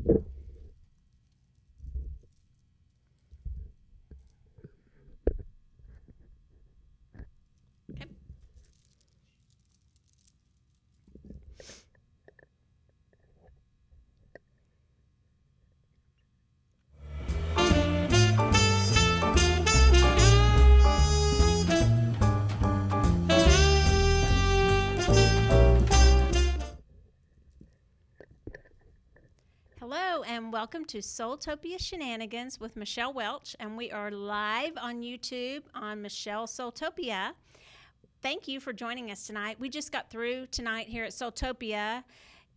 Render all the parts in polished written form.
Okay. Hello and welcome to SoulTopia Shenanigans with Michelle Welch, and we are live on YouTube on Michelle SoulTopia. Thank you for joining us tonight. We just got through tonight here at SoulTopia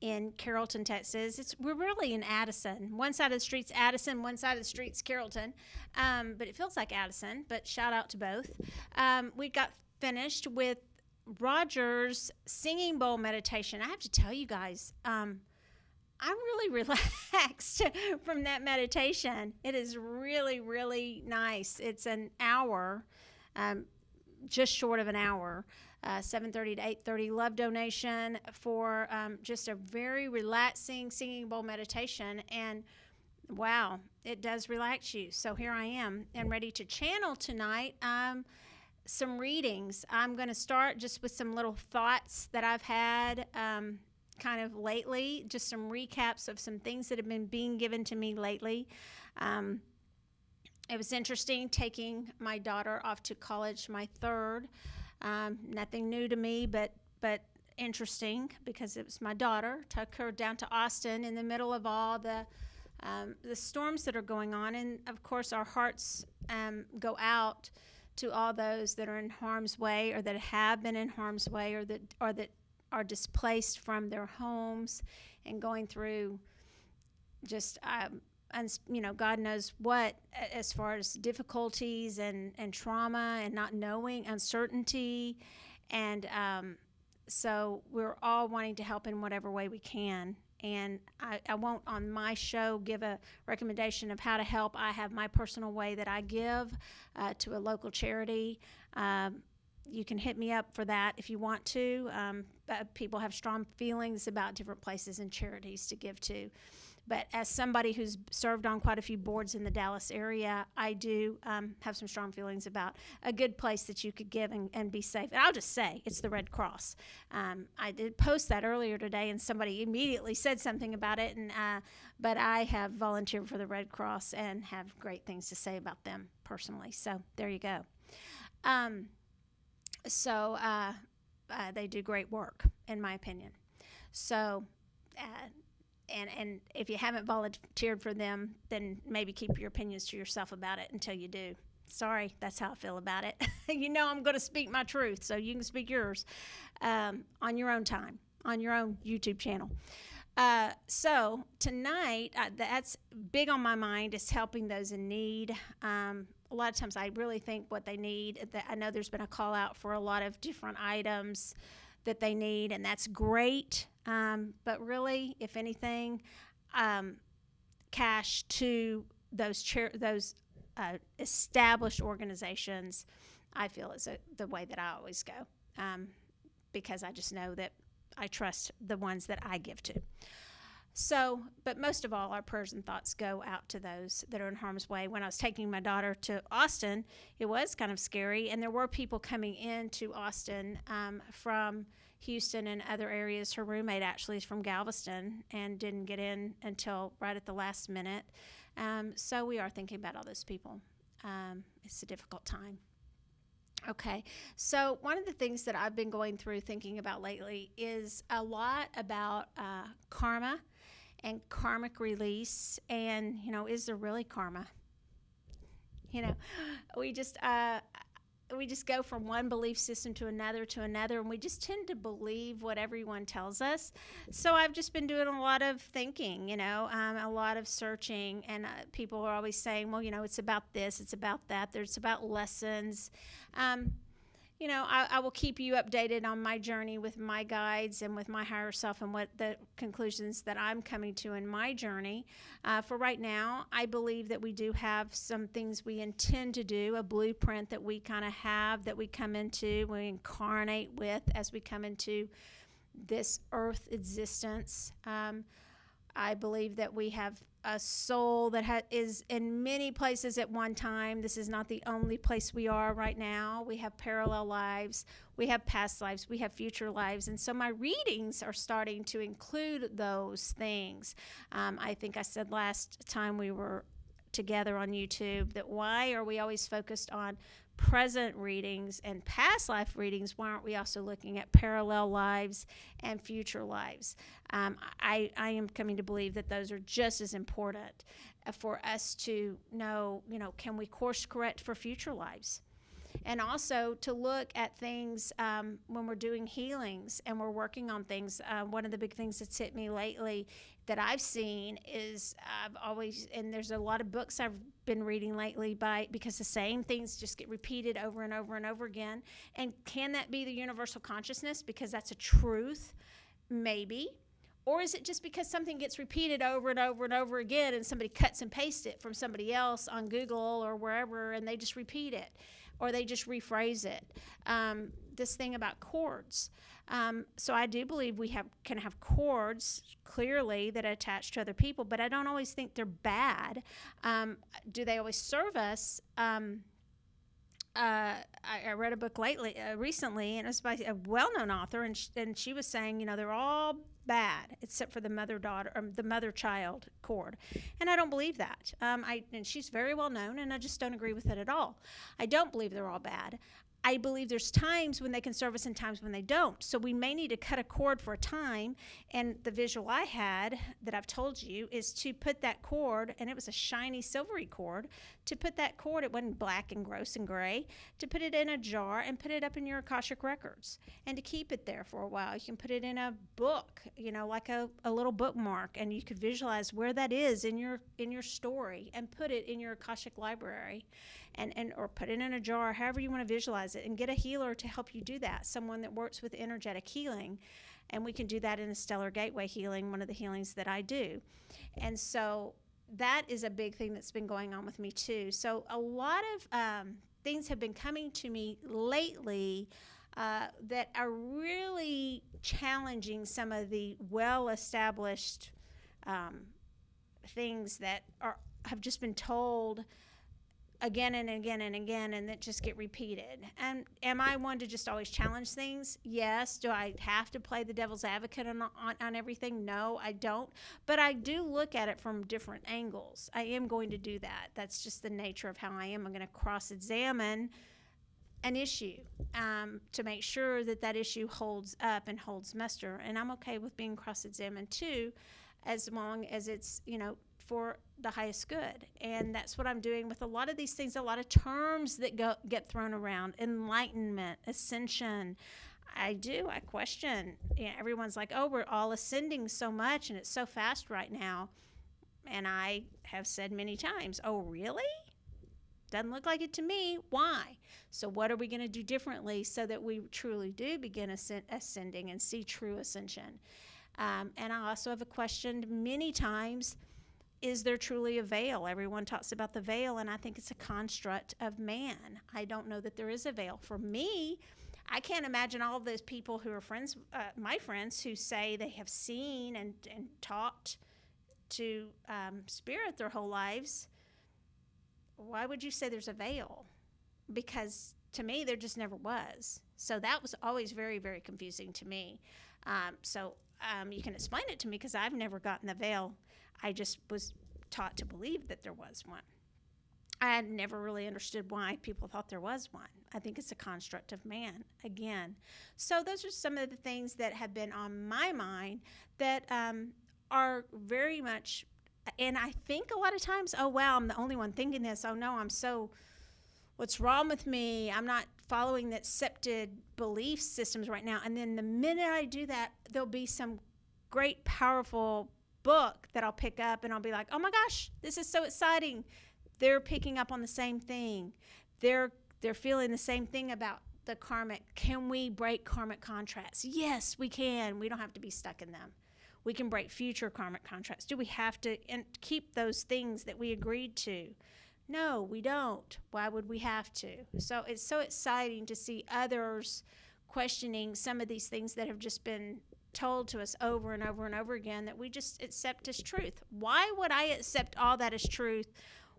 in Carrollton, Texas. We're really in Addison. One side of the street's Addison, one side of the street's Carrollton, but it feels like Addison, but shout out to both. We got finished with Roger's singing bowl meditation. I have to tell you guys, I'm really relaxed from that meditation. It is really, really nice. It's an hour, just short of an hour, 7:30 to 8:30. Love donation for just a very relaxing singing bowl meditation. And wow, it does relax you. So here I am and ready to channel tonight. Some readings. I'm going to start just with some little thoughts that I've had kind of lately, just some recaps of some things that have been being given to me lately. It was interesting taking my daughter off to college, my third. Nothing new to me, but interesting because it was my daughter. Took her down to Austin in the middle of all the storms that are going on, and of course our hearts go out to all those that are in harm's way, or that have been in harm's way, or that are displaced from their homes and going through just, God knows what, as far as difficulties and trauma and not knowing, uncertainty. And so we're all wanting to help in whatever way we can. And I won't on my show give a recommendation of how to help. I have my personal way that I give to a local charity. You can hit me up for that if you want to. People have strong feelings about different places and charities to give to. But as somebody who's served on quite a few boards in the Dallas area, I do have some strong feelings about a good place that you could give and be safe. And I'll just say, it's the Red Cross. I did post that earlier today, and somebody immediately said something about it. But I have volunteered for the Red Cross and have great things to say about them personally. So there you go. So they do great work, in my opinion. So, and if you haven't volunteered for them, then maybe keep your opinions to yourself about it until you do. Sorry, that's how I feel about it. I'm going to speak my truth, so you can speak yours on your own time, on your own YouTube channel. So tonight, that's big on my mind, is helping those in need. A lot of times I really think what they need, I know there's been a call out for a lot of different items that they need, and that's great. But really, if anything, cash to those established organizations, I feel is the way that I always go, because I just know that I trust the ones that I give to. So, but most of all, our prayers and thoughts go out to those that are in harm's way. When I was taking my daughter to Austin, it was kind of scary, and there were people coming into Austin from Houston and other areas. Her roommate actually is from Galveston and didn't get in until right at the last minute. So we are thinking about all those people. It's a difficult time. Okay, so one of the things that I've been going through thinking about lately is a lot about karma and karmic release, and is there really karma? We just go from one belief system to another, and we just tend to believe what everyone tells us. So I've just been doing a lot of thinking, a lot of searching, and people are always saying, well, it's about this, it's about that, it's about lessons. I will keep you updated on my journey with my guides and with my higher self and what the conclusions that I'm coming to in my journey. For right now, I believe that we do have some things we intend to do, a blueprint that we kind of have, that we come into, we incarnate with as we come into this earth existence. I believe that we have a soul that is in many places at one time. This is not the only place we are right now. We have parallel lives, we have past lives, we have future lives. And so my readings are starting to include those things. I think I said last time we were together on YouTube that why are we always focused on present readings and past life readings? Why aren't we also looking at parallel lives and future lives? I am coming to believe that those are just as important for us to know, can we course correct for future lives? And also to look at things when we're doing healings and we're working on things. One of the big things that's hit me lately that I've seen is and there's a lot of books I've been reading lately because the same things just get repeated over and over and over again. And can that be the universal consciousness because that's a truth? Maybe. Or is it just because something gets repeated over and over and over again and somebody cuts and pastes it from somebody else on Google or wherever and they just repeat it or they just rephrase it? This thing about chords. So I do believe we can have chords clearly that attach to other people, but I don't always think they're bad. Do they always serve us? I read a book recently, and it was by a well-known author, and she was saying, they're all bad except for the mother-daughter or the mother-child chord, and I don't believe that. And she's very well known, and I just don't agree with it at all. I don't believe they're all bad. I believe there's times when they can serve us and times when they don't. So we may need to cut a cord for a time. And the visual I had that I've told you is to put that cord, and it was a shiny silvery cord, to put that cord, it wasn't black and gross and gray, to put it in a jar and put it up in your Akashic records and to keep it there for a while. You can put it in a book, like a little bookmark, and you could visualize where that is in your story and put it in your Akashic library. Or put it in a jar, however you want to visualize it, and get a healer to help you do that, someone that works with energetic healing. And we can do that in a stellar gateway healing, one of the healings that I do. And so that is a big thing that's been going on with me too. So a lot of things have been coming to me lately that are really challenging some of the well-established things that have just been told again and again and again, and that just get repeated. And am I one to just always challenge things? Yes. Do I have to play the devil's advocate on everything? No, I don't. But I do look at it from different angles. I am going to do that. That's just the nature of how I am. I'm going to cross-examine an issue to make sure that issue holds up and holds muster. And I'm okay with being cross-examined too, as long as it's, for the highest good. And that's what I'm doing with a lot of these things, a lot of terms that get thrown around: enlightenment, ascension. I question. Everyone's like, oh, we're all ascending so much and it's so fast right now. And I have said many times, oh, really? Doesn't look like it to me. Why? So what are we going to do differently so that we truly do begin ascending and see true ascension? And I also have questioned many times, is there truly a veil? Everyone talks about the veil, and I think it's a construct of man. I don't know that there is a veil. For me, I can't imagine all of those people who are friends, my friends, who say they have seen and talked to spirit their whole lives. Why would you say there's a veil? Because to me, there just never was. So that was always very, very confusing to me. You can explain it to me because I've never gotten the veil. I just was taught to believe that there was one. I had never really understood why people thought there was one. I think it's a construct of man, again. So those are some of the things that have been on my mind that are very much, and I think a lot of times, oh, wow, I'm the only one thinking this. Oh, no, what's wrong with me? I'm not following the accepted belief systems right now. And then the minute I do that, there'll be some great, powerful book that I'll pick up and I'll be like, oh my gosh, this is so exciting. They're picking up on the same thing. They're feeling the same thing about the karmic. Can we break karmic contracts? Yes, we can. We don't have to be stuck in them. We can break future karmic contracts. Do we have to keep those things that we agreed to? No, we don't. Why would we have to? So it's so exciting to see others questioning some of these things that have just been told to us over and over and over again that we just accept as truth. Why would I accept all that as truth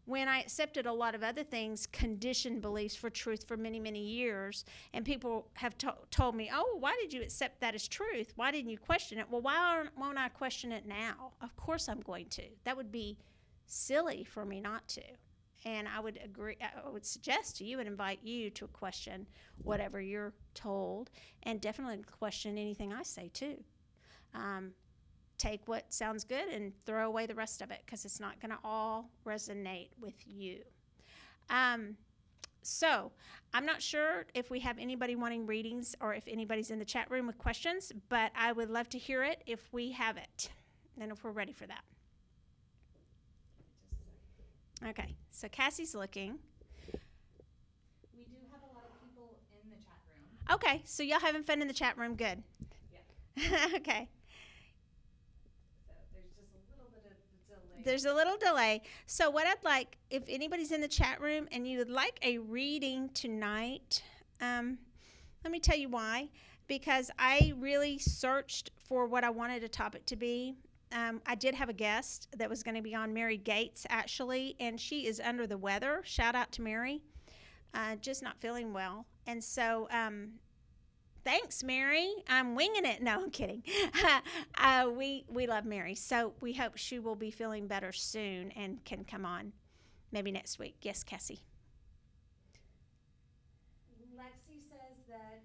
when I accepted a lot of other things, conditioned beliefs for truth for many, many years? And people have told me, oh, why did you accept that as truth? Why didn't you question it? Well, why won't I question it now? Of course I'm going to. That would be silly for me not to. And I would agree, I would suggest to you and invite you to question whatever you're told, and definitely question anything I say too. Take what sounds good and throw away the rest of it, because it's not going to all resonate with you. So I'm not sure if we have anybody wanting readings or if anybody's in the chat room with questions, but I would love to hear it if we have it and if we're ready for that. Okay, so Cassie's looking. We do have a lot of people in the chat room. Okay, so y'all having fun in the chat room? Good. Yeah. Okay. So there's just a little bit of delay. There's a little delay. So what I'd like, if anybody's in the chat room and you would like a reading tonight, let me tell you why. Because I really searched for what I wanted a topic to be. I did have a guest that was going to be on, Mary Gates, actually, and she is under the weather. Shout out to Mary. Just not feeling well. And so thanks, Mary. I'm winging it. No, I'm kidding. We love Mary. So we hope she will be feeling better soon and can come on maybe next week. Yes, Cassie. Lexi says that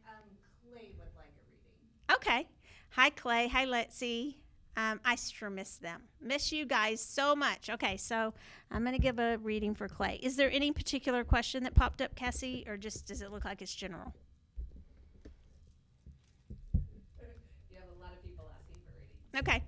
Clay would like a reading. Okay. Hi, Clay. Hi, Lexi. I sure miss them. Miss you guys so much. Okay, so I'm going to give a reading for Clay. Is there any particular question that popped up, Cassie, or just does it look like it's general? You have a lot of people asking for readings. Okay.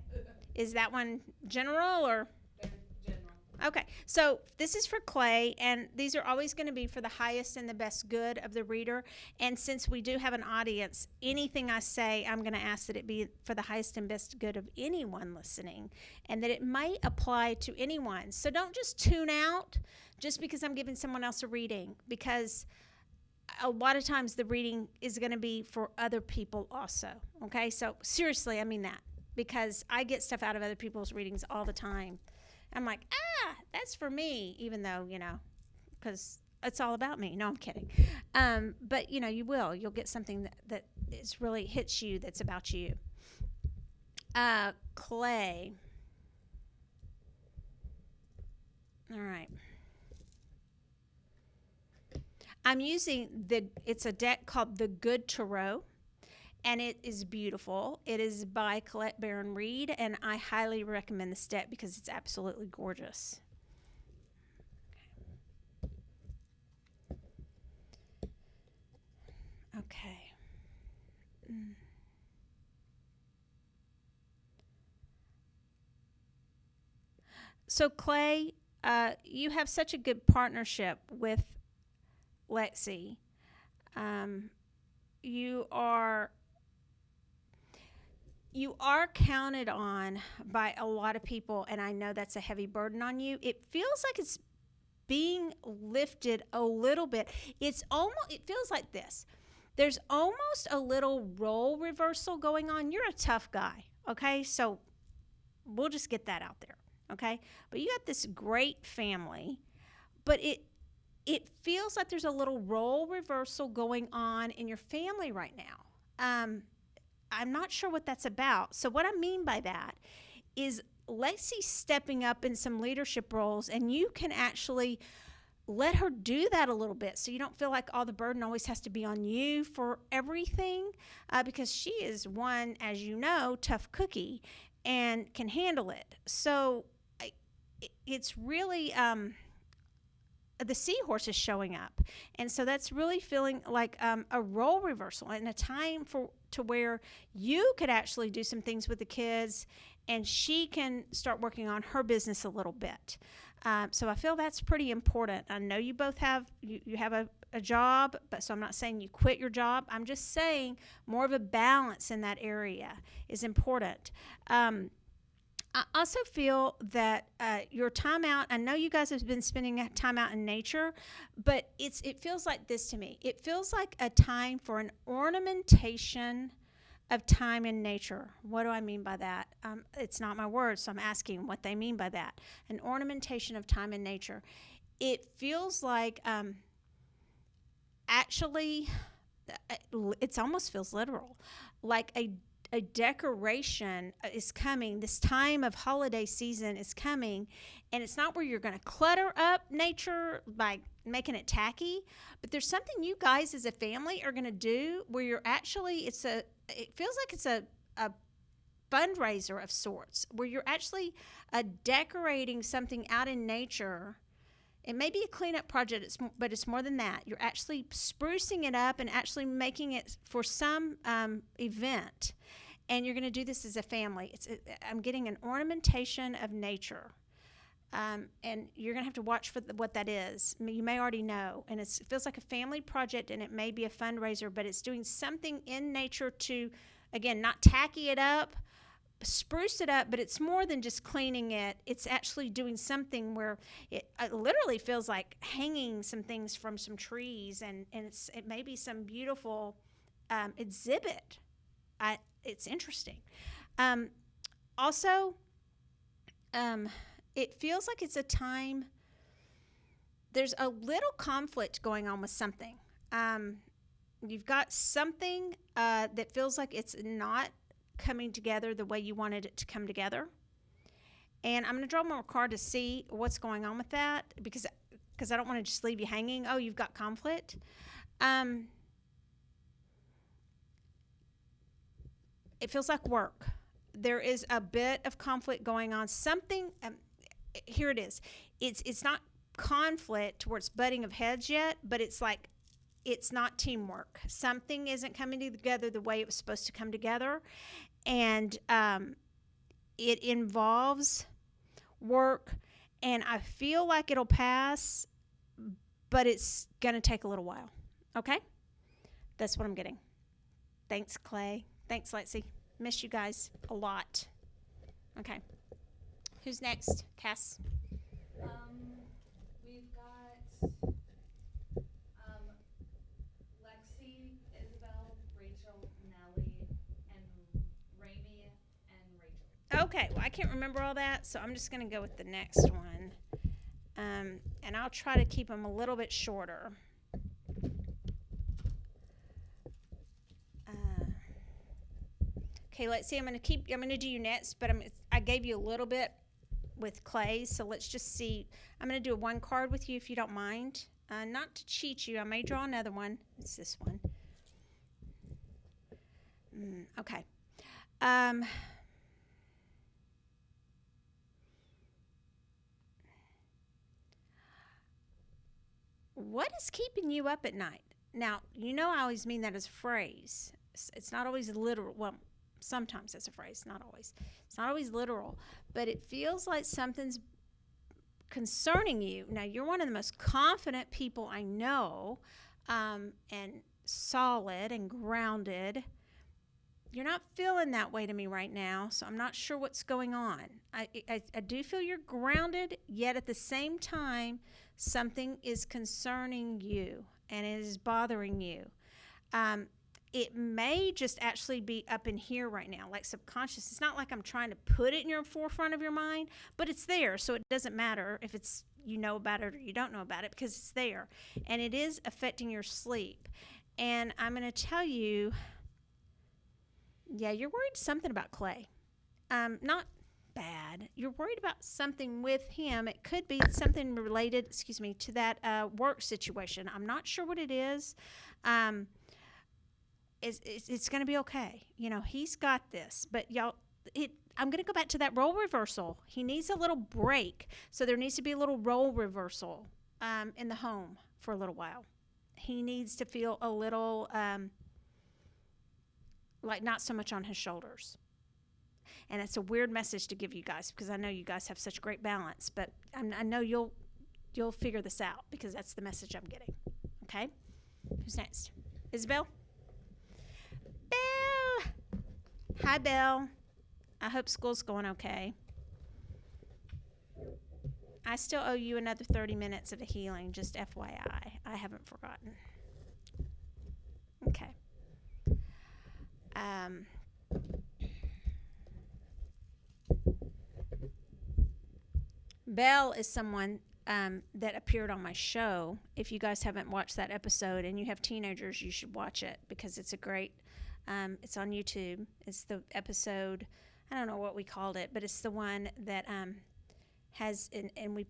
Is that one general or? They're general. Okay, so this is for Clay, and these are always going to be for the highest and the best good of the reader. And since we do have an audience, anything I say, I'm going to ask that it be for the highest and best good of anyone listening, and that it might apply to anyone. So don't just tune out just because I'm giving someone else a reading, because a lot of times the reading is going to be for other people also. Okay, so seriously, I mean that, because I get stuff out of other people's readings all the time. I'm like, that's for me, even though, because it's all about me. No, I'm kidding. But, you'll get something that is really hits you that's about you. Clay. All right. I'm using it's a deck called the Good Tarot. And it is beautiful. It is by Colette Baron Reed, and I highly recommend this deck because it's absolutely gorgeous. Okay. So, Clay, you have such a good partnership with Lexi. You are counted on by a lot of people, and I know that's a heavy burden on you. It feels like it's being lifted a little bit. It feels like this. There's almost a little role reversal going on. You're a tough guy, okay? So we'll just get that out there, okay? But you got this great family, but it feels like there's a little role reversal going on in your family right now. I'm not sure what that's about. So what I mean by that is Lexi stepping up in some leadership roles, and you can actually let her do that a little bit, so you don't feel like all the burden always has to be on you for everything, because she is one, as you know, tough cookie and can handle it. So it's really the seahorse is showing up, and so that's really feeling like a role reversal and a time to where you could actually do some things with the kids, and she can start working on her business a little bit. So I feel that's pretty important. I know you both have a job, but so I'm not saying you quit your job. I'm just saying more of a balance in that area is important. I also feel that your time out, I know you guys have been spending time out in nature, but it feels like this to me. It feels like a time for an ornamentation of time in nature. What do I mean by that? It's not my words, so I'm asking what they mean by that. An ornamentation of time in nature. It feels like actually, it almost feels literal, like a decoration is coming. This time of holiday season is coming, and it's not where you're going to clutter up nature by making it tacky, but there's something you guys as a family are going to do where you're actually, it feels like it's a fundraiser of sorts, where you're actually decorating something out in nature. It may be a cleanup project, but it's more than that. You're actually sprucing it up and actually making it for some event. And you're going to do this as a family. I'm getting an ornamentation of nature. And you're going to have to watch for what that is. I mean, you may already know. And it feels like a family project, and it may be a fundraiser, but it's doing something in nature to, again, not tacky it up, spruce it up, but it's more than just cleaning it. It's actually doing something where it literally feels like hanging some things from some trees, and it may be some beautiful exhibit. It's interesting. Also, it feels like it's a time, there's a little conflict going on with something. You've got something that feels like it's not coming together the way you wanted it to come together. And I'm going to draw more card to see what's going on with that, because I don't want to just leave you hanging. Oh, you've got conflict. It feels like work. There is a bit of conflict going on. Something, here it is. It's not conflict towards butting of heads yet, but it's like it's not teamwork. Something isn't coming together the way it was supposed to come together. And it involves work, and I feel like it'll pass, but it's going to take a little while. Okay? That's what I'm getting. Thanks, Clay. Thanks, Lexi. Miss you guys a lot. Okay. Who's next? Cass? We've got Lexi, Isabel, Rachel, Nellie, and Raimi and Rachel. Okay. Well, I can't remember all that, so I'm just going to go with the next one. And I'll try to keep them a little bit shorter. Okay, let's see. I'm going to do you next, but I gave you a little bit with Clay, so let's just see. I'm going to do a one card with you if you don't mind. Not to cheat you. I may draw another one. It's this one. Okay. What is keeping you up at night? Now, you know I always mean that as a phrase. It's not always literal. Well, sometimes that's a phrase, not always. It's not always literal, but it feels like something's concerning you. Now, you're one of the most confident people I know, and solid and grounded. You're not feeling that way to me right now, so I'm not sure what's going on. I do feel you're grounded, yet at the same time, something is concerning you, and it is bothering you. It may just actually be up in here right now, like subconscious. It's not like I'm trying to put it in your forefront of your mind, but it's there, so it doesn't matter if it's you know about it or you don't know about it, because it's there, and it is affecting your sleep. And I'm going to tell you, yeah, you're worried something about Clay. Not bad. You're worried about something with him. It could be something related, to that work situation. I'm not sure what it is. It's going to be okay. You know, he's got this. But y'all, I'm going to go back to that role reversal. He needs a little break. So there needs to be a little role reversal in the home for a little while. He needs to feel a little like not so much on his shoulders. And it's a weird message to give you guys, because I know you guys have such great balance. But I know you'll figure this out, because that's the message I'm getting. Okay? Who's next? Isabel? Belle! Hi, Belle. I hope school's going okay. I still owe you another 30 minutes of a healing, just FYI. I haven't forgotten. Okay. Belle is someone that appeared on my show. If you guys haven't watched that episode and you have teenagers, you should watch it because it's a great, it's on YouTube. It's the episode, I don't know what we called it, but it's the one that has, and we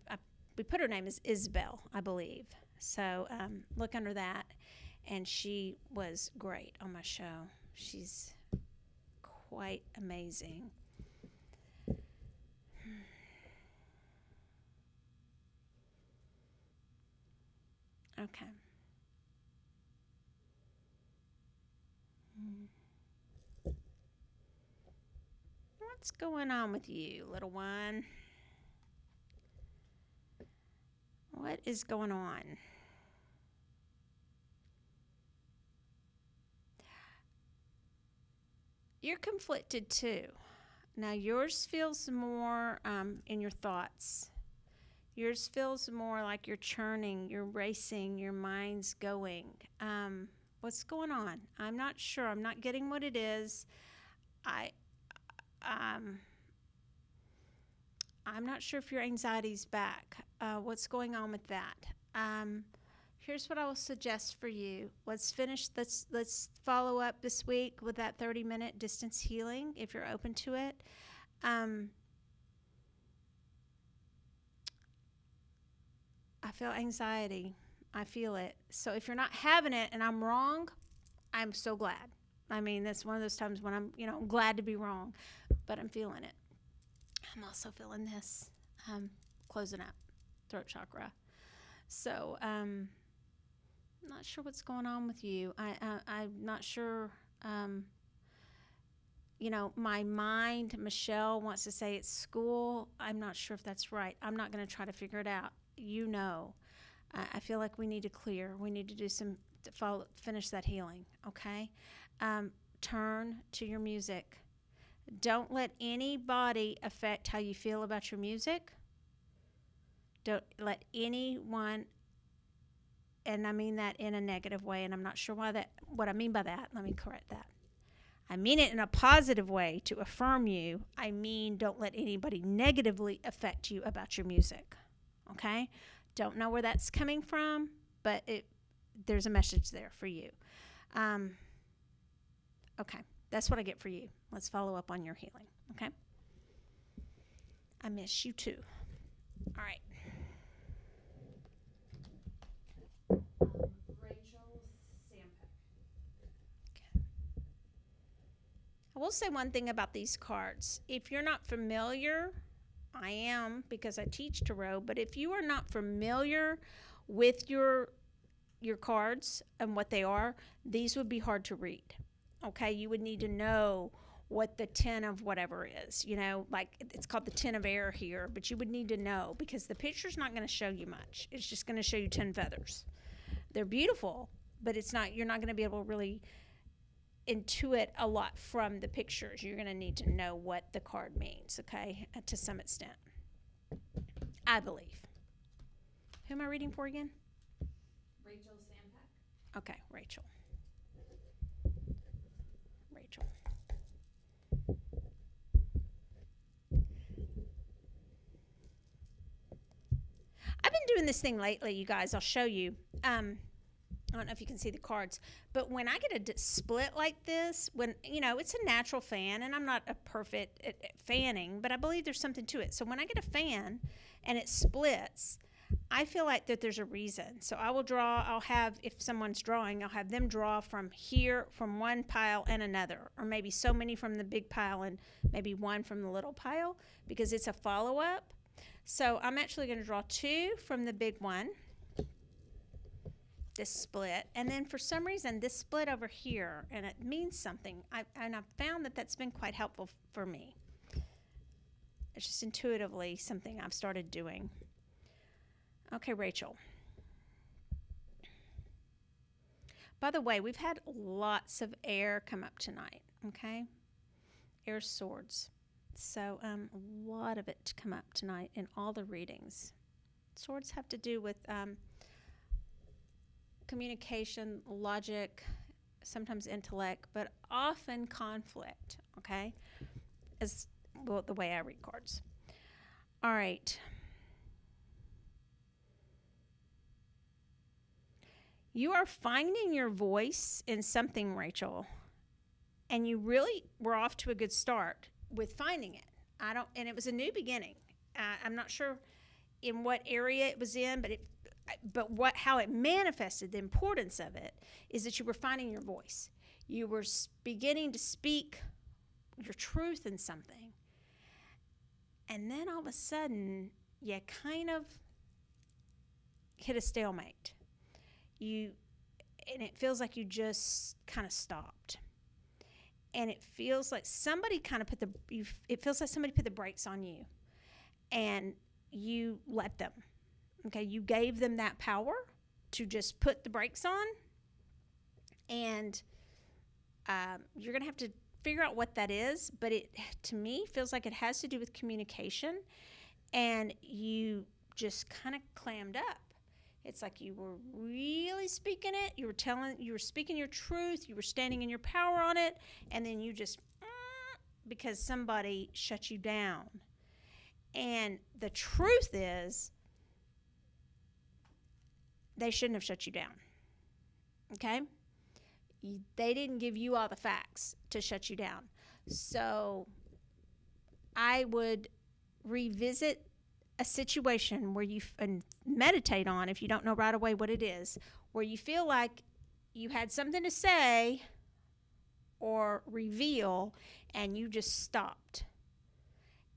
put her name as Isabel, I believe. So look under that. And she was great on my show. She's quite amazing. Okay. What's going on with you, little one? What is going on? You're conflicted too. Now, yours feels more in your thoughts. Yours feels more like you're churning, you're racing, your mind's going. What's going on? I'm not sure. I'm not getting what it is. I'm not sure if your anxiety's back. What's going on with that? Here's what I will suggest for you. Let's follow up this week with that 30-minute distance healing if you're open to it. I feel anxiety. I feel it. So if you're not having it and I'm wrong, I'm so glad. I mean, that's one of those times when I'm, glad to be wrong, but I'm feeling it. I'm also feeling this, closing up, throat chakra. So, I'm not sure what's going on with you. I'm not sure, my mind, Michelle wants to say it's school. I'm not sure if that's right. I'm not going to try to figure it out. I feel like we need to clear. We need to do finish that healing, okay? Turn to your music. Don't let anybody affect how you feel about your music. Don't let anyone, and I mean that in a negative way, and I'm not sure what I mean by that. Let me correct that. I mean it in a positive way to affirm you. I mean, don't let anybody negatively affect you about your music. Okay? Don't know where that's coming from, but there's a message there for you. Okay, that's what I get for you. Let's follow up on your healing, okay? I miss you too. All right. Rachel Sampick. Okay. I will say one thing about these cards. If you're not familiar, I am because I teach tarot, but if you are not familiar with your cards and what they are, these would be hard to read. Okay, you would need to know what the 10 of whatever is, like it's called the 10 of air here, but you would need to know because the picture's not going to show you much. It's just going to show you 10 feathers. They're beautiful, but you're not going to be able to really intuit a lot from the pictures. You're going to need to know what the card means, okay, to some extent, I believe. Who am I reading for again? Rachel Sampick. Okay, Rachel. I've been doing this thing lately, you guys. I'll show you. I don't know if you can see the cards, but when I get a split like this, when, it's a natural fan, and I'm not a perfect at fanning, but I believe there's something to it. So when I get a fan and it splits, I feel like that there's a reason. So I'll have, if someone's drawing, I'll have them draw from here, from one pile and another, or maybe so many from the big pile and maybe one from the little pile, because it's a follow-up. So I'm actually going to draw 2 from the big one, this split, and then for some reason this split over here, and it means something. I've found that that's been quite helpful for me. It's just intuitively something I've started doing. Okay, Rachel. By the way, we've had lots of air come up tonight, okay? Air swords. So a lot of it to come up tonight in all the readings. Swords have to do with communication, logic, sometimes intellect, but often conflict, okay? As well, the way I read cards. All right. You are finding your voice in something, Rachel, and you really were off to a good start with finding it. And it was a new beginning. I'm not sure in what area it was in, but how it manifested, the importance of it, is that you were finding your voice. You were beginning to speak your truth in something. And then all of a sudden, you kind of hit a stalemate. And it feels like you just kind of stopped. And it feels like somebody kind of put the brakes on you. And you let them. Okay, you gave them that power to just put the brakes on. And you're going to have to figure out what that is. But it, to me, feels like it has to do with communication. And you just kind of clammed up. It's like you were really speaking it. You were speaking your truth. You were standing in your power on it. And then you just, because somebody shut you down. And the truth is, they shouldn't have shut you down. Okay? They didn't give you all the facts to shut you down. So I would revisit a situation where and meditate on, if you don't know right away what it is, where you feel like you had something to say or reveal and you just stopped.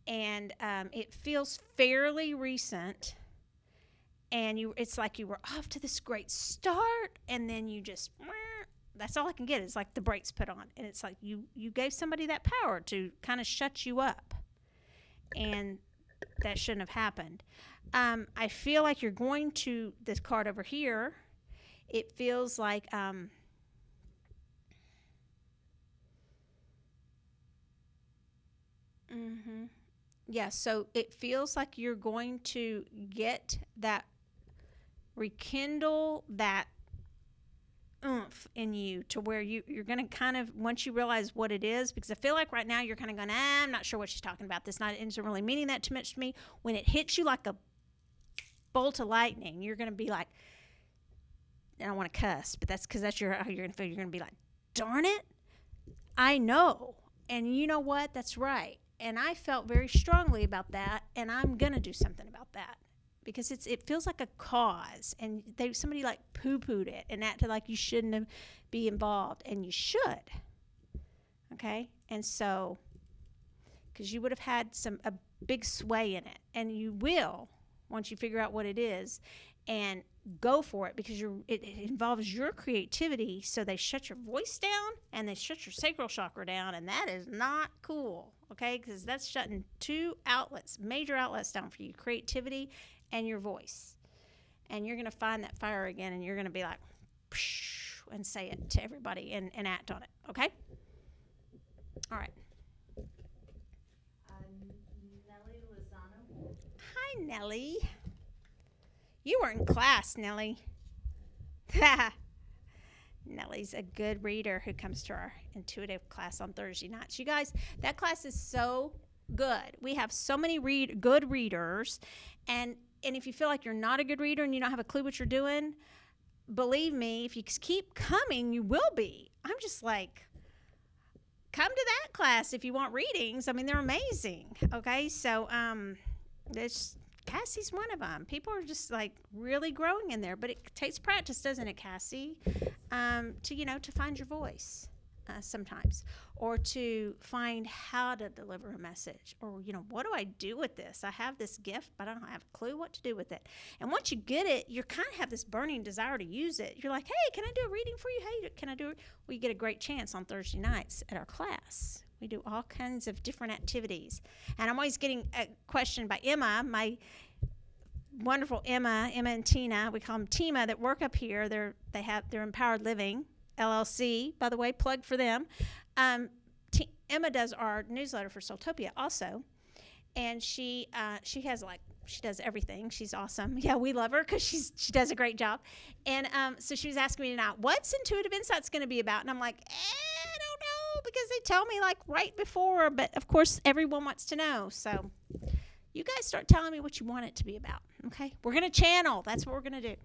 And it feels fairly recent, and it's like you were off to this great start, and then you just, that's all I can get. It's like the brakes put on, and it's like you gave somebody that power to kind of shut you up, and that shouldn't have happened. I feel like you're going to this card over here. It feels like yeah, so it feels like you're going to get that, rekindle that oomph in you to where you're going to kind of, once you realize what it is, because I feel like right now you're kind of going, I'm not sure what she's talking about. This isn't really meaning that too much to me. When it hits you like a bolt of lightning, you're going to be like, I don't want to cuss, but that's because that's how you're going to feel. You're going to be like, darn it, I know. And you know what? That's right. And I felt very strongly about that, and I'm going to do something about that because it feels like a cause, and somebody like poo-pooed it and acted like you shouldn't be involved, and you should, okay? And so, because you would have had a big sway in it, and you will once you figure out what it is, and go for it because it involves your creativity. So they shut your voice down and they shut your sacral chakra down, and that is not cool, okay? Because that's shutting two major outlets down for you, creativity and your voice. And you're going to find that fire again, and you're going to be like, psh, and say it to everybody and act on it, okay? All right. Nellie Lozano. Hi, Nellie. You were in class, Nellie. Nellie's a good reader who comes to our intuitive class on Thursday nights. You guys, that class is so good. We have so many good readers. And if you feel like you're not a good reader and you don't have a clue what you're doing, believe me, if you keep coming, you will be. I'm just like, come to that class if you want readings. I mean, they're amazing. Okay, so Cassie's one of them. People are just like really growing in there, but it takes practice, doesn't it, Cassie? To find your voice sometimes, or to find how to deliver a message, or what do I do with this? I have this gift, but I don't have a clue what to do with it. And once you get it, you kind of have this burning desire to use it. You're like, hey, can I do a reading for you? Hey, can I do it? Well, you get a great chance on Thursday nights at our class. We do all kinds of different activities. And I'm always getting a question by Emma, my wonderful Emma and Tina. We call them Tima, that work up here. They're Empowered Living, LLC, by the way, plug for them. Emma does our newsletter for SoulTopia also. And she does everything. She's awesome. Yeah, we love her because she does a great job. And so she was asking me tonight, what's Intuitive Insights going to be about? And I'm like, I don't know, because they tell me like right before, but of course everyone wants to know. So you guys start telling me what you want it to be about, okay? We're going to channel. That's what we're going to do.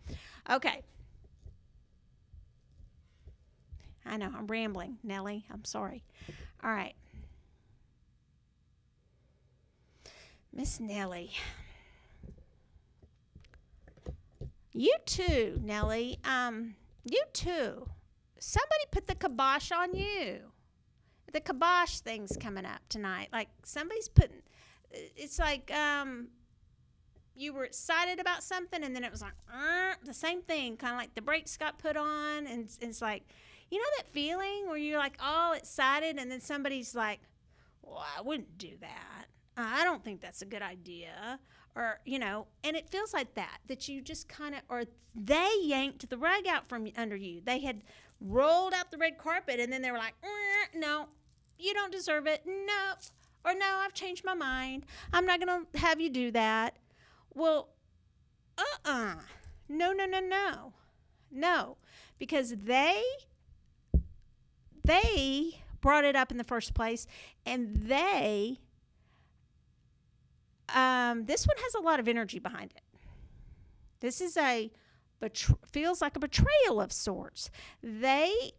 Okay. I know, I'm rambling, Nellie. I'm sorry. All right. Miss Nellie. You too, Nellie. You too. Somebody put the kibosh on you. The kibosh thing's coming up tonight. Like somebody's putting, it's like you were excited about something and then it was like the same thing, kind of like the brakes got put on, and it's like, you know that feeling where you're like all excited and then somebody's like, well, I wouldn't do that. I don't think that's a good idea. Or, you know, and it feels like that you just kind of, or they yanked the rug out from under you. They had rolled out the red carpet and then they were like, no, you don't deserve it. Nope. Or no, I've changed my mind. I'm not going to have you do that. Well, no, because they brought it up in the first place, and this one has a lot of energy behind it. This is feels like a betrayal of sorts. They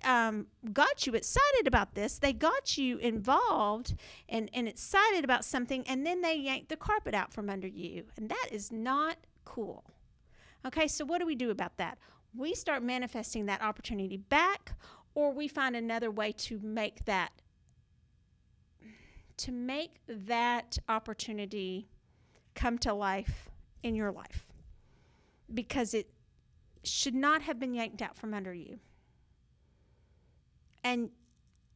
got you excited about this. They got you involved and excited about something, and then they yanked the carpet out from under you. And that is not cool. Okay, so what do we do about that? We start manifesting that opportunity back, or we find another way to make that opportunity come to life in your life, because it should not have been yanked out from under you. And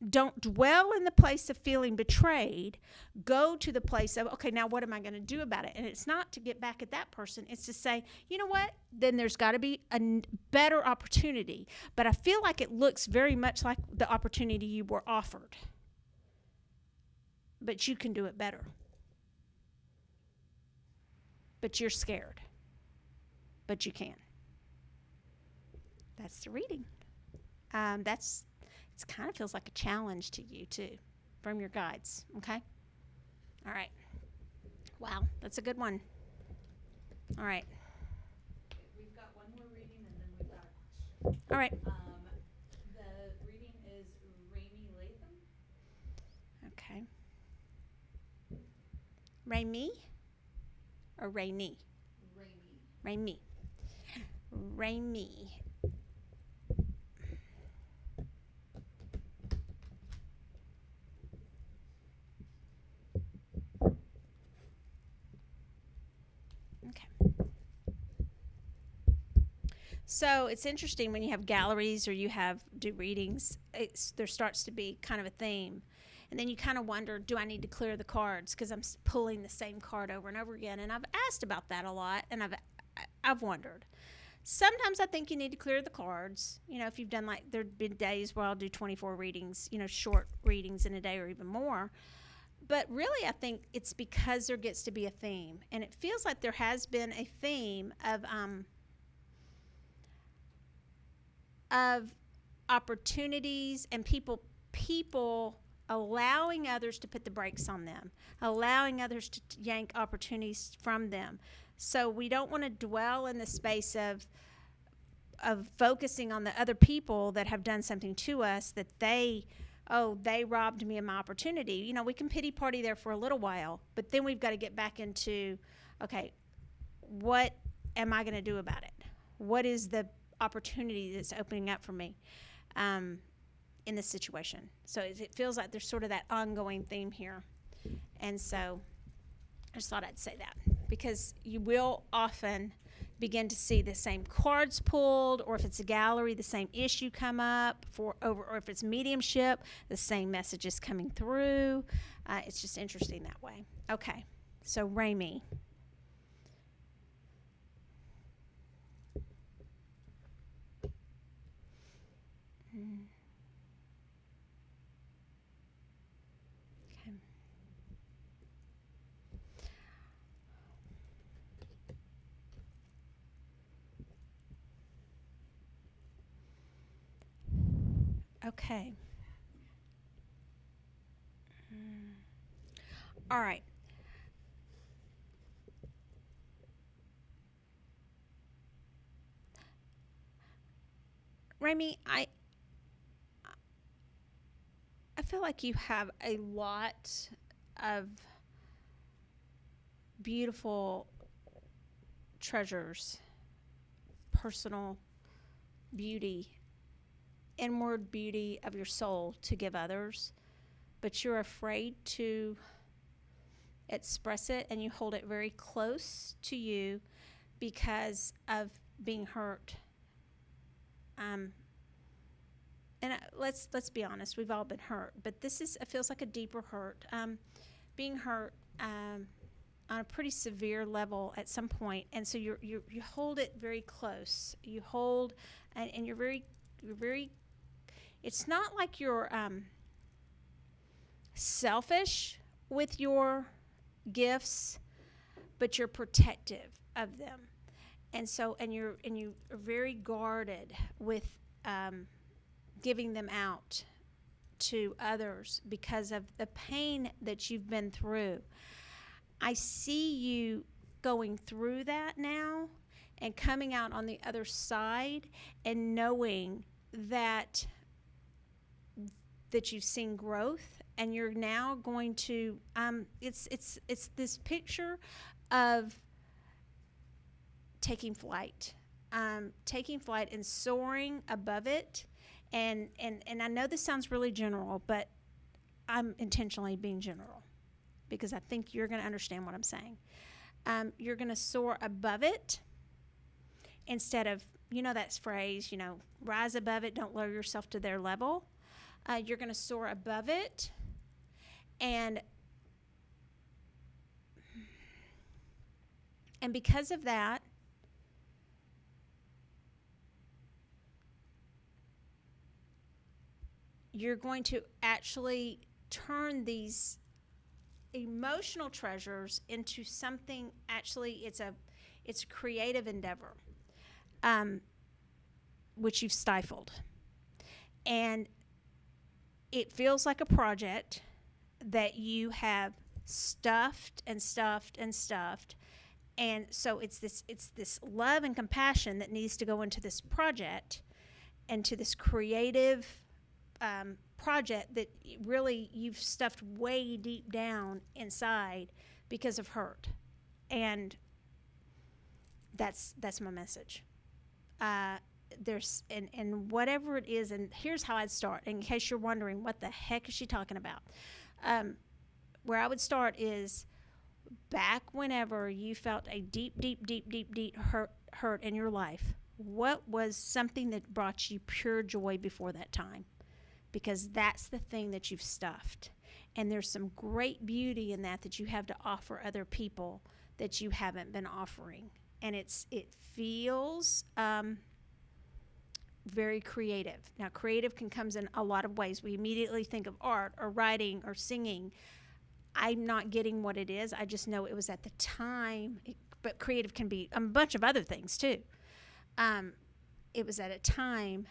don't dwell in the place of feeling betrayed. Go to the place of, okay, now what am I going to do about it? And it's not to get back at that person. It's to say, you know what? Then there's got to be a better opportunity. But I feel like it looks very much like the opportunity you were offered. But you can do it better. But you're scared. But you can. That's the reading. It kind of feels like a challenge to you too, from your guides. Okay. All right. Wow, that's a good one. All right. We've got one more reading and then we've got a question. All right. The reading is Raimi Latham. Okay. Raimi or Raimi? Raimi. Raimi. So it's interesting when you have galleries or you do readings, there starts to be kind of a theme. And then you kind of wonder, do I need to clear the cards? Because I'm pulling the same card over and over again. And I've asked about that a lot, and I've wondered. Sometimes I think you need to clear the cards. You know, if you've done there've been days where I'll do 24 readings, short readings in a day or even more. But really, I think it's because there gets to be a theme. And it feels like there has been a theme of opportunities and people allowing others to put the brakes on them, allowing others to yank opportunities from them. So we don't want to dwell in the space of focusing on the other people that have done something to us, that they robbed me of my opportunity. We can pity party there for a little while, but then we've got to get back into, okay, what am I going to do about it? What is the opportunity that's opening up for me in this situation? So it feels like there's sort of that ongoing theme here. And so I just thought I'd say that, because you will often begin to see the same cards pulled, or if it's a gallery, the same issue come up, or if it's mediumship, the same messages coming through. It's just interesting that way. Okay, so Raimi. Okay. All right. Raimi, feel like you have a lot of beautiful treasures, personal beauty, inward beauty of your soul to give others, but you're afraid to express it, and you hold it very close to you because of being hurt. And let's be honest, we've all been hurt, but it feels like a deeper hurt. Being hurt on a pretty severe level at some point, and so you hold it very close. You hold, and you're very. It's not like you're selfish with your gifts, but you're protective of them, and you are very guarded with giving them out to others because of the pain that you've been through. I see you going through that now and coming out on the other side and knowing that you've seen growth, and you're now going to it's this picture of taking flight and soaring above it. And I know this sounds really general, but I'm intentionally being general because I think you're going to understand what I'm saying. You're going to soar above it instead of, that phrase, rise above it, don't lower yourself to their level. You're going to soar above it, and because of that, you're going to actually turn these emotional treasures into something. Actually, it's a creative endeavor, which you've stifled, and it feels like a project that you have stuffed, and so it's this love and compassion that needs to go into this project, and to this creative project that really you've stuffed way deep down inside because of hurt. And that's my message. There's and whatever it is, and here's how I'd start in case you're wondering what the heck is she talking about. Where I would start is back whenever you felt a deep hurt in your life. What was something that brought you pure joy before that time? Because that's the thing that you've stuffed. And there's some great beauty in that you have to offer other people that you haven't been offering. And it feels very creative. Now, creative can come in a lot of ways. We immediately think of art or writing or singing. I'm not getting what it is. I just know it was at the time. But creative can be a bunch of other things too. It was at a time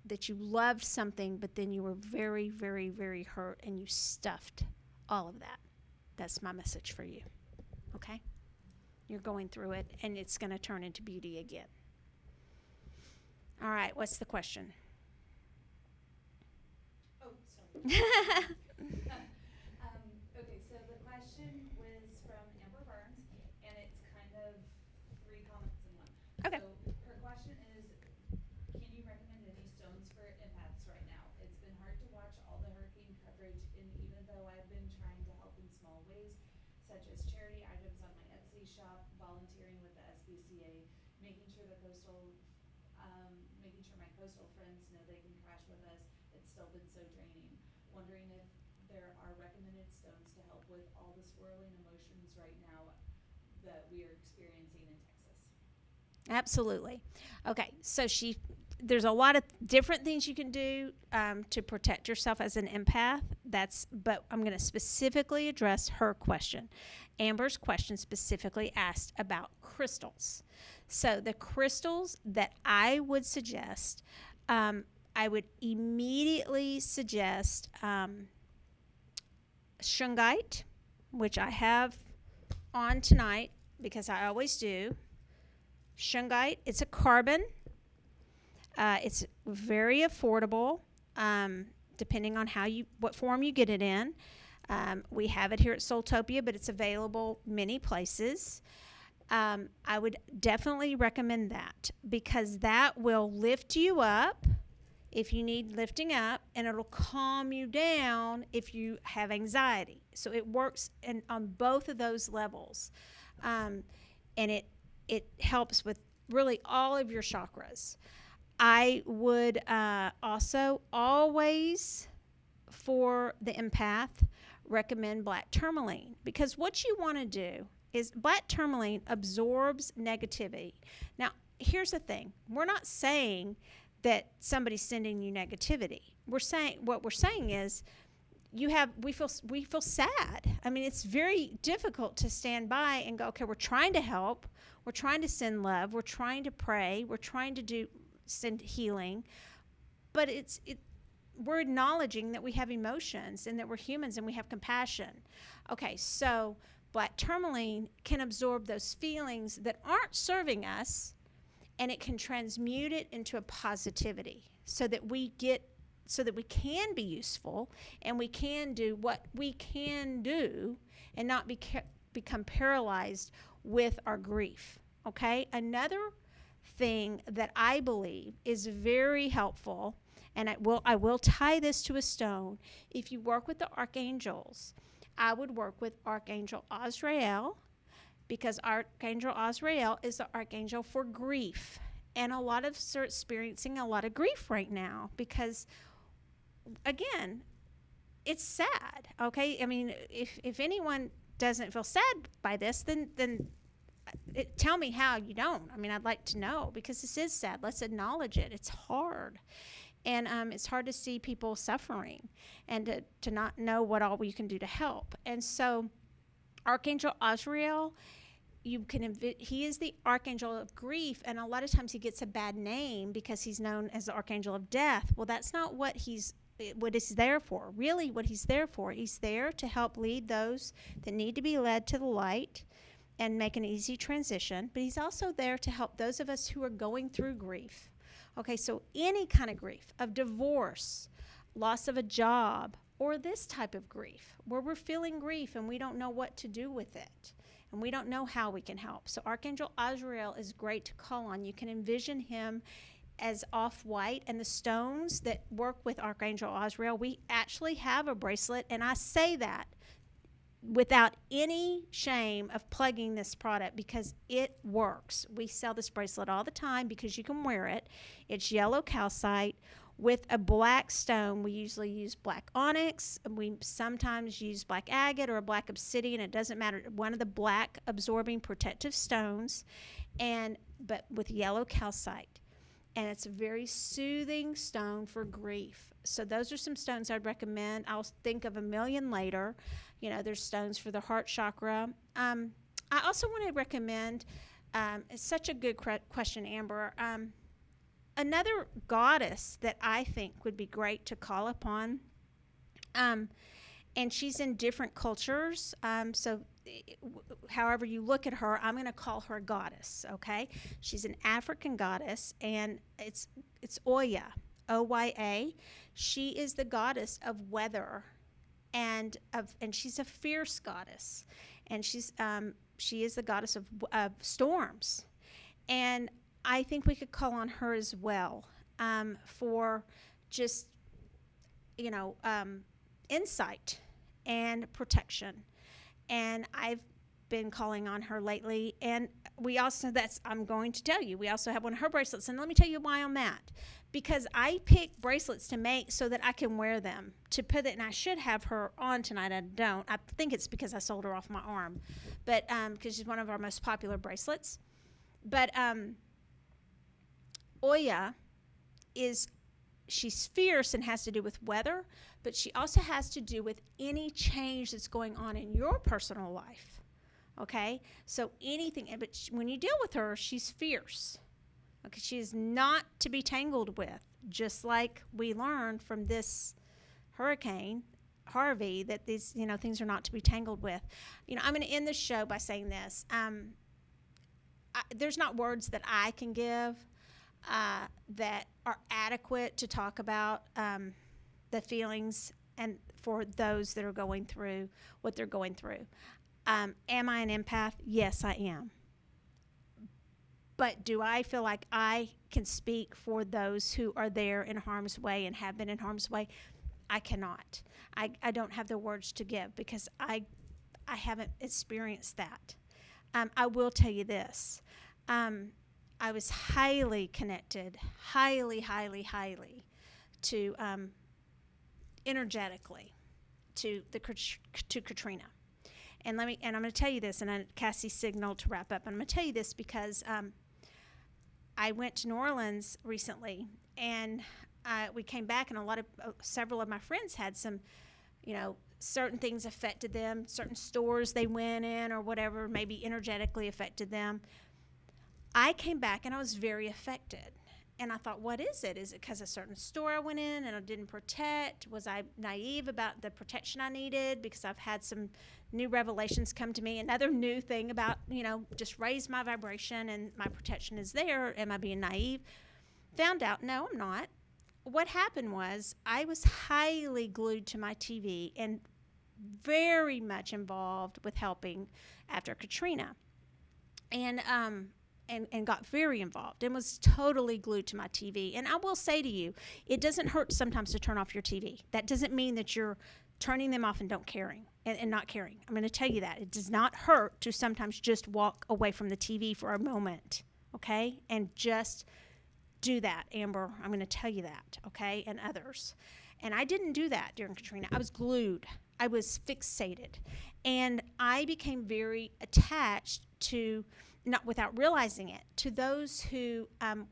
that you loved something, but then you were very, very, very hurt, and you stuffed all of that. That's my message for you. Okay? You're going through it, and it's going to turn into beauty again. All right, what's the question? Oh, sorry. Okay, so the question was from Amber Burns, and it's kind of 3 comments in one. Okay. So her question is, can you recommend any stones for empaths right now? It's been hard to watch all the hurricane coverage, and even though I've been trying to help in small ways, such as charity items on my Etsy shop, volunteering with the SPCA, making sure my coastal friends know they can crash with us, it's still been so draining. Wondering if there are recommended stones to help with all the swirling emotions right now that we are experiencing in Texas. Absolutely. Okay, so there's a lot of different things you can do to protect yourself as an empath. But I'm going to specifically address her question. Amber's question specifically asked about crystals. So the crystals that I would suggest, I would immediately suggest shungite, which I have on tonight because I always do. Shungite, it's a carbon. It's very affordable. depending on what form you get it in. We have it here at SoulTopia, but it's available many places. I would definitely recommend that, because that will lift you up if you need lifting up, and it'll calm you down if you have anxiety. So it works on both of those levels. And it helps with really all of your chakras. I would also always, for the empath, recommend black tourmaline, because what you want to do is black tourmaline absorbs negativity. Now, here's the thing. We're not saying that somebody's sending you negativity. What we're saying is we feel sad. I mean, it's very difficult to stand by and go, okay, we're trying to help. We're trying to send love. We're trying to pray. We're trying to send healing. But we're acknowledging that we have emotions and that we're humans and we have compassion. Okay, so black tourmaline can absorb those feelings that aren't serving us, and it can transmute it into a positivity so that we can be useful and we can do what we can do and not become paralyzed with our grief. Okay? Another thing that I believe is very helpful, and I will tie this to a stone. If you work with the archangels, I would work with Archangel Azrael, because Archangel Azrael is the archangel for grief. And a lot of us are experiencing a lot of grief right now because, again, it's sad, okay? I mean, if anyone doesn't feel sad by this, then tell me how you don't. I mean, I'd like to know, because this is sad. Let's acknowledge it. It's hard. And it's hard to see people suffering and to not know what all we can do to help. And so Archangel Azrael, he is the archangel of grief, and a lot of times he gets a bad name because he's known as the archangel of death. Well, that's not what he's there for. Really, what he's there for, he's there to help lead those that need to be led to the light and make an easy transition, but he's also there to help those of us who are going through grief. Okay, so any kind of grief, of divorce, loss of a job, or this type of grief where we're feeling grief and we don't know what to do with it and we don't know how we can help. So Archangel Azrael is great to call on. You can envision him as off-white, and the stones that work with Archangel Azrael, we actually have a bracelet, and I say that without any shame of plugging this product because it works. We sell this bracelet all the time because you can wear it. It's yellow calcite with a black stone. We usually use black onyx. We sometimes use black agate or a black obsidian. It doesn't matter. One of the black absorbing protective stones, but with yellow calcite. And it's a very soothing stone for grief. So those are some stones I'd recommend. I'll think of a million later. There's stones for the heart chakra. I also want to recommend, it's such a good question, Amber, another goddess that I think would be great to call upon, and she's in different cultures, so however you look at her, I'm going to call her goddess, okay? She's an African goddess, and it's Oya, O-Y-A. She is the goddess of weather, and she's a fierce goddess, and she is the goddess of storms, and I think we could call on her as well for just insight and protection. And I've been calling on her lately, and I'm going to tell you, we also have one of her bracelets, and let me tell you why on that. Because I pick bracelets to make so that I can wear them, to put it, and I should have her on tonight. I don't. I think it's because I sold her off my arm, but because she's one of our most popular bracelets. But Oya she's fierce and has to do with weather, but she also has to do with any change that's going on in your personal life. Okay? So anything, but when you deal with her, she's fierce. Okay, she is not to be tangled with, just like we learned from this hurricane, Harvey, that these, things are not to be tangled with. I'm going to end this show by saying this. There's not words that I can give that are adequate to talk about the feelings and for those that are going through what they're going through. Am I an empath? Yes, I am. But do I feel like I can speak for those who are there in harm's way and have been in harm's way? I cannot. I don't have the words to give because I haven't experienced that. I will tell you this. I was highly connected, highly to energetically to Katrina. And I'm going to tell you this, and Cassie signaled to wrap up. I'm going to tell you this because I went to New Orleans recently, and we came back, and several of my friends had some, certain things affected them, certain stores they went in or whatever maybe energetically affected them. I came back, and I was very affected. And I thought, what is it? Is it because a certain store I went in and I didn't protect? Was I naive about the protection I needed? Because I've had some new revelations come to me. Another new thing about, just raise my vibration and my protection is there. Am I being naive? Found out, no, I'm not. What happened was I was highly glued to my TV and very much involved with helping after Katrina. And got very involved and was totally glued to my TV. And I will say to you, it doesn't hurt sometimes to turn off your TV. That doesn't mean that you're turning them off and not caring. I'm going to tell you that. It does not hurt to sometimes just walk away from the TV for a moment, okay? And just do that, Amber. I'm going to tell you that, okay? And others. And I didn't do that during Katrina. I was glued. I was fixated. And I became very attached to, not without realizing it, to those who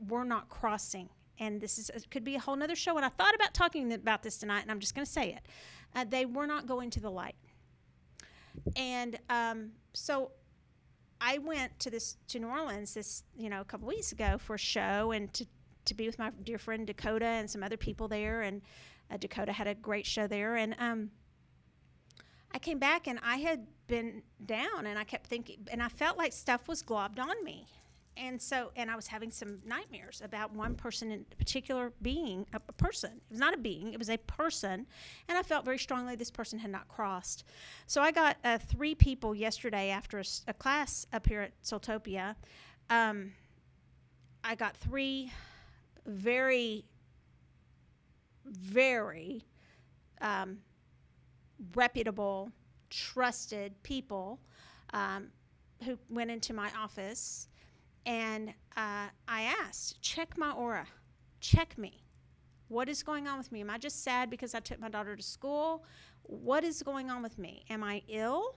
were not crossing. And this could be a whole nother show. And I thought about talking about this tonight, and I'm just going to say it. They were not going to the light. And so I went to New Orleans a couple weeks ago for a show and to be with my dear friend Dakota and some other people there. And Dakota had a great show there. And I came back and I had been down and I kept thinking, and I felt like stuff was globbed on me. And I was having some nightmares about one person in particular being a person. It was not a being, it was a person. And I felt very strongly this person had not crossed. So I got 3 people yesterday after a class up here at SoulTopia. I got 3 very, very reputable, trusted people who went into my office. And I asked, check my aura, check me. What is going on with me? Am I just sad because I took my daughter to school? What is going on with me? Am I ill?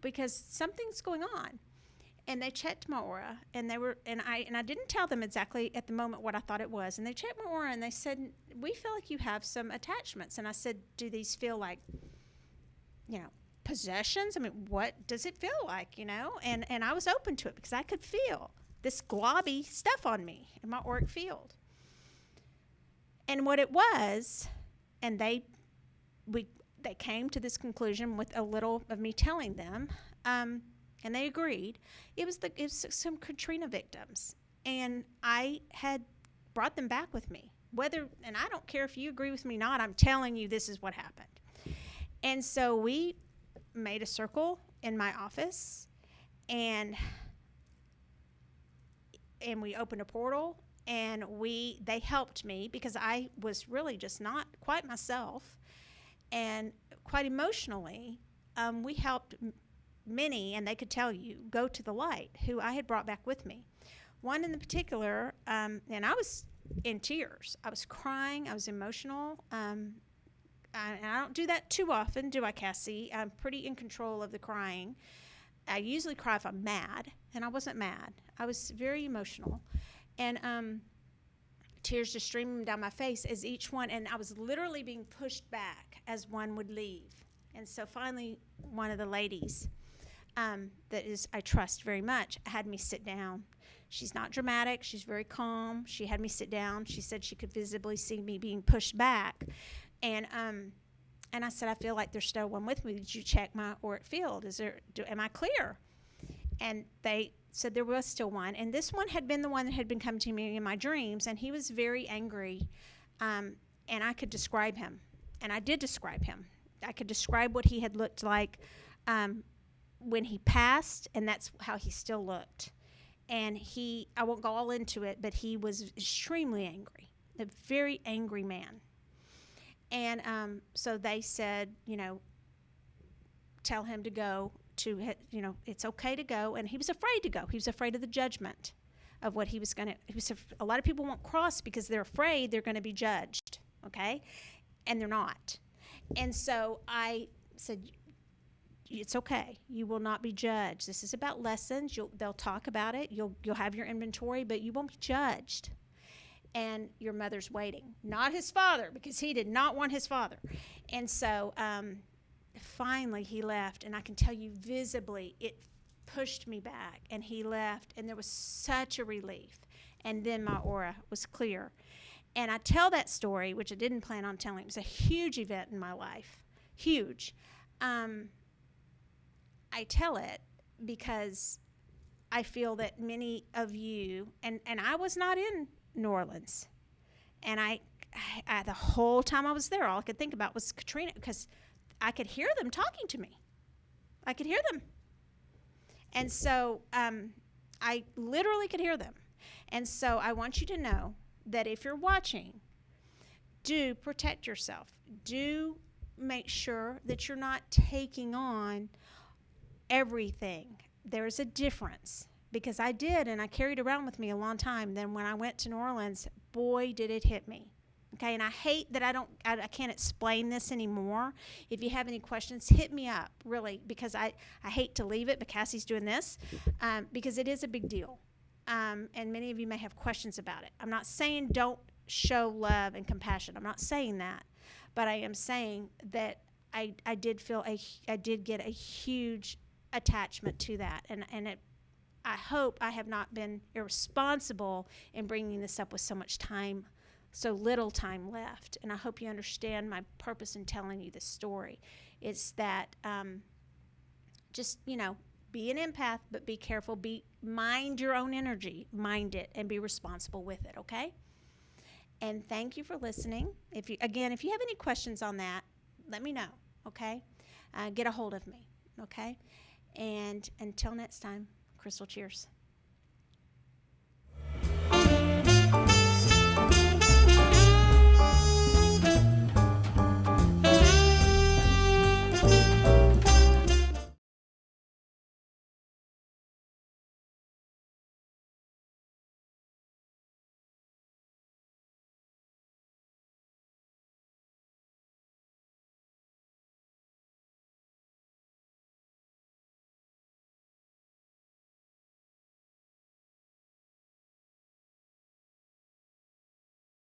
Because something's going on. And they checked my aura, and I didn't tell them exactly at the moment what I thought it was. And they checked my aura, and they said, we feel like you have some attachments. And I said, do these feel like, possessions? I mean, what does it feel like, And I was open to it because I could feel this globby stuff on me in my auric field. And what it was, and they came to this conclusion with a little of me telling them, and they agreed. It was some Katrina victims, and I had brought them back with me. And I don't care if you agree with me or not, I'm telling you this is what happened. And so we made a circle in my office, and we opened a portal, and they helped me because I was really just not quite myself, and quite emotionally, we helped many, and they could tell you, go to the light, who I had brought back with me. One in particular, and I was in tears. I was crying. I was emotional. And I don't do that too often, do I, Cassie? I'm pretty in control of the crying. I usually cry if I'm mad, and I wasn't mad. I was very emotional. And tears just streaming down my face as each one, and I was literally being pushed back as one would leave. And so finally, one of the ladies I trust very much, had me sit down. She's not dramatic. She's very calm. She had me sit down. She said she could visibly see me being pushed back. And I said, I feel like there's still one with me. Did you check my auric field? Am I clear? And they said there was still one. And this one had been the one that had been coming to me in my dreams. And he was very angry. and I could describe him, and I did describe him. I could describe what he had looked like when he passed, and that's how he still looked. And I won't go all into it, but he was extremely angry, a very angry man. And so they said, tell him to go to, it's okay to go. And he was afraid to go. He was afraid of the judgment of what he was going to, a lot of people won't cross because they're afraid they're going to be judged, okay? And they're not. And so I said, it's okay. You will not be judged. This is about lessons. They'll talk about it. You'll have your inventory, but you won't be judged. And your mother's waiting. Not his father, because he did not want his father. And so finally he left, and I can tell you visibly it pushed me back, and he left, and there was such a relief. And then my aura was clear. And I tell that story, which I didn't plan on telling. It was a huge event in my life. Huge. I tell it because I feel that many of you, and I was not in New Orleans, and I the whole time I was there, all I could think about was Katrina, because I could hear them talking to me. I could hear them. And so I literally could hear them. And so I want you to know that if you're watching, do protect yourself. Do make sure that you're not taking on everything. There's a difference, because I did, and I carried around with me a long time. Then when I went to New Orleans, boy, did it hit me. Okay, and I hate that I can't explain this anymore. If you have any questions, hit me up, really, because I hate to leave it, but Cassie's doing this, because it is a big deal. And many of you may have questions about it. I'm not saying don't show love and compassion. I'm not saying that, but I am saying that I did get a huge attachment to that, and I hope I have not been irresponsible in bringing this up with so little time left. And I hope you understand my purpose in telling you this story. It's that just be an empath, but be careful. Mind your own energy, mind it, and be responsible with it. Okay. And thank you for listening. If you have any questions on that, let me know. Okay. Get a hold of me. Okay. And until next time, Crystal, cheers.